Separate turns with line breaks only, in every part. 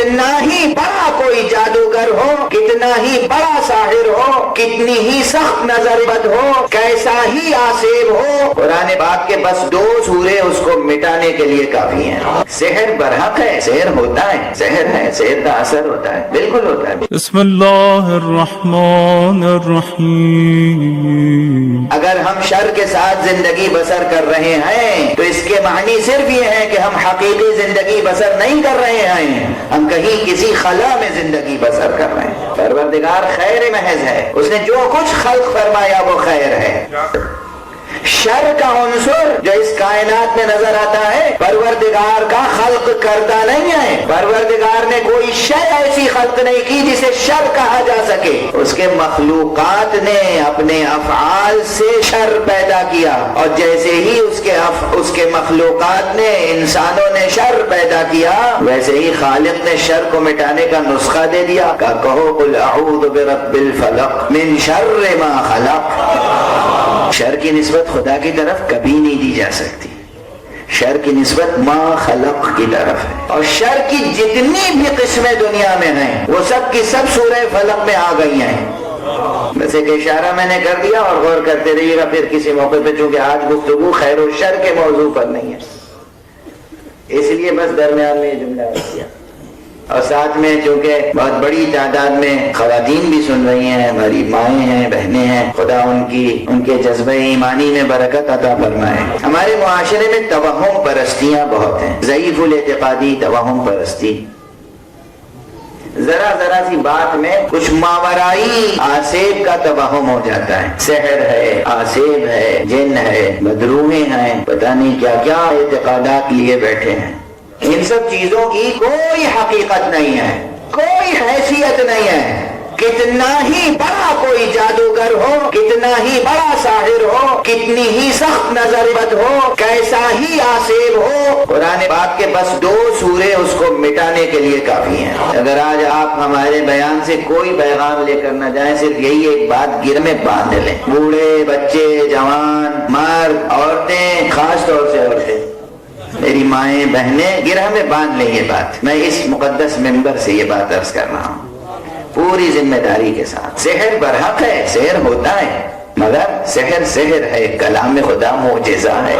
کتنا ہی بڑا کوئی جادوگر ہو، کتنا ہی بڑا ساحر ہو، کتنی ہی سخت نظر بد ہو، کیسا ہی آسیب ہو، قرآن پاک کے بس 2 سورے اس کو مٹانے کے لیے کافی ہیں۔ سحر برحق ہے، سحر ہوتا ہے، سحر ہے، سحر کا اثر ہوتا ہے، بالکل ہوتا ہے۔
بسم اللہ الرحمن الرحیم۔
اگر ہم شر کے ساتھ زندگی بسر کر رہے ہیں تو اس کے معنی صرف یہ ہے کہ ہم حقیقی زندگی بسر نہیں کر رہے ہیں، ہم کہیں کسی خلا میں زندگی بسر کر رہے ہیں۔ پروردگار خیر محض ہے، اس نے جو کچھ خلق فرمایا وہ خیر ہے۔ شر کا عنصر جو اس کائنات میں نظر آتا ہے پروردگار کا خلق کردہ نہیں ہے۔ پروردگار نے کوئی شے ایسی خلق نہیں کی جسے شر کہا جا سکے۔ اس کے مخلوقات نے اپنے افعال سے شر پیدا کیا، اور جیسے ہی اس کے مخلوقات نے، انسانوں نے شر پیدا کیا، ویسے ہی خالق نے شر کو مٹانے کا نسخہ دے دیا۔ کہو قل اعوذ برب الفلق من شر ما خلق۔ شر کی نسبت خدا کی طرف کبھی نہیں دی جا سکتی، شر کی نسبت ما خلق کی طرف ہے۔ اور شر کی جتنی بھی قسمیں دنیا میں ہیں وہ سب کی سب سورہ فلق میں آ گئی ہیں۔ بس ایک اشارہ میں نے کر دیا، اور غور کرتے رہیے گا پھر کسی موقع پہ، چونکہ آج گفتگو خیر و شر کے موضوع پر نہیں ہے، اس لیے بس درمیان میں یہ جملہ رکھ دیا۔ اور ساتھ میں چونکہ بہت بڑی تعداد میں خواتین بھی سن رہی ہیں، ہماری مائیں ہیں، بہنیں ہیں، خدا ان کے جذبہ ایمانی میں برکت عطا فرمائے۔ ہمارے معاشرے میں توہم پرستیاں بہت ہیں، ضعیف الاعتقادی توہم پرستی، ذرا سی بات میں کچھ ماورائی آسیب کا توہم ہو جاتا ہے، سحر ہے، آسیب ہے، جن ہے، بدروہیں ہیں، پتہ نہیں کیا کیا اعتقادات لیے بیٹھے ہیں۔ ان سب چیزوں کی کوئی حقیقت نہیں ہے، کوئی حیثیت نہیں ہے۔ کتنا ہی بڑا کوئی جادوگر ہو، کتنا ہی بڑا ساحر ہو، کتنی ہی سخت نظر بد ہو، کیسا ہی آسیب ہو، قرآن پاک کے بس 2 سورے اس کو مٹانے کے لیے کافی ہیں۔ اگر آج آپ ہمارے بیان سے کوئی پیغام لے کر نہ جائیں، صرف یہی ایک بات گرہ میں باندھ لیں، بوڑھے، بچے، جوان، مرد، عورتیں، خاص طور سے عورتیں، میری مائیں، بہنیں، گرہ میں باندھ لیں یہ بات۔ میں اس مقدس منبر سے یہ بات عرض کر رہا ہوں پوری ذمہ داری کے ساتھ۔ سحر برحق ہے، سحر ہوتا ہے، مگر سحر ہے، کلام خدا معجزہ ہے۔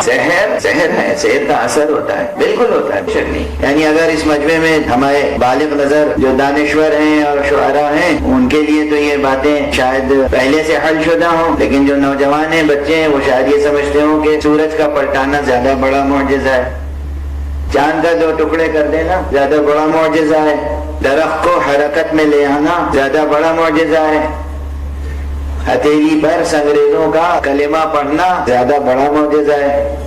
سحر ہے، سحر کا اثر ہوتا ہے، بالکل ہوتا ہے، شک نہیں۔ یعنی اگر اس مجمع میں ہمارے بالغ نظر جو دانشور ہیں اور شعراء ہیں، ان کے لیے تو یہ باتیں شاید پہلے سے حل شدہ ہوں، لیکن جو نوجوان ہیں، بچے ہیں، وہ شاید یہ سمجھتے ہوں کہ سورج کا پلٹانا زیادہ بڑا معجزہ ہے، چاند کا 2 ٹکڑے کر دینا زیادہ بڑا معجزہ ہے، درخت کو حرکت میں لے آنا زیادہ بڑا معجزہ ہے، ہتھیلی پر انگریزوں کا کلمہ پڑھنا زیادہ بڑا معجزہ ہے۔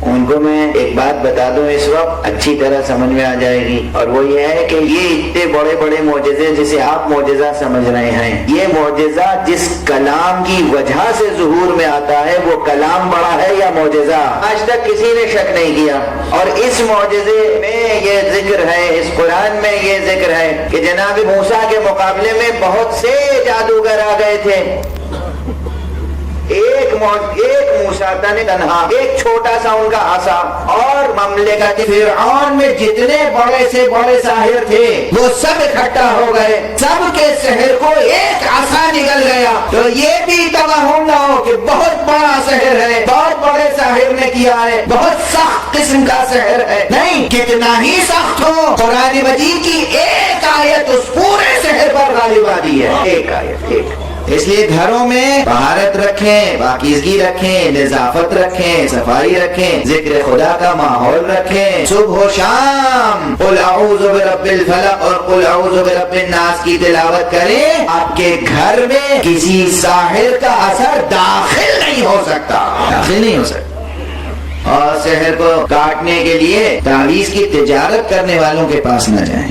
ان کو میں ایک بات بتا دوں اس وقت، اچھی طرح سمجھ میں آ جائے گی، اور وہ یہ ہے کہ یہ اتنے بڑے بڑے معجزے جسے آپ معجزہ سمجھ رہے ہیں، یہ معجزہ جس کلام کی وجہ سے ظہور میں آتا ہے وہ کلام بڑا ہے یا معجزہ؟ آج تک کسی نے شک نہیں کیا۔ اور اس معجزے میں یہ ذکر ہے، اس قرآن میں یہ ذکر ہے کہ جناب موسیٰ کے مقابلے میں بہت سے جادوگر آ گئے تھے، ایک موسیٰ تنہا، ایک چھوٹا سا ان کا عصا، اور مملکت فرعون میں جتنے بڑے سے بڑے ساحر تھے وہ سب اکٹھا ہو گئے، سب کے سحر کو ایک عصا نگل گیا۔ تو یہ بھی توہم نہ ہو کہ بہت بڑا سحر ہے، بہت بڑے ساحر نے کیا ہے، بہت سخت قسم کا سحر ہے، نہیں، کتنا ہی سخت ہو، قرآن مجید کی ایک آیت اس پورے سحر پر غالب آتی ہے، ایک آیت، ایک۔ اس لیے گھروں میں طہارت رکھیں، پاکیزگی رکھیں، نظافت رکھیں، صفائی رکھیں، ذکر خدا کا ماحول رکھیں، صبح و شام قل اعوذ برب الفلق اور قل اعوذ برب الناس کی تلاوت کریں، آپ کے گھر میں کسی ساحر کا اثر داخل نہیں ہو سکتا، داخل نہیں ہو سکتا۔ اور سحر کو کاٹنے کے لیے تعویذ کی تجارت کرنے والوں کے پاس نہ جائیں،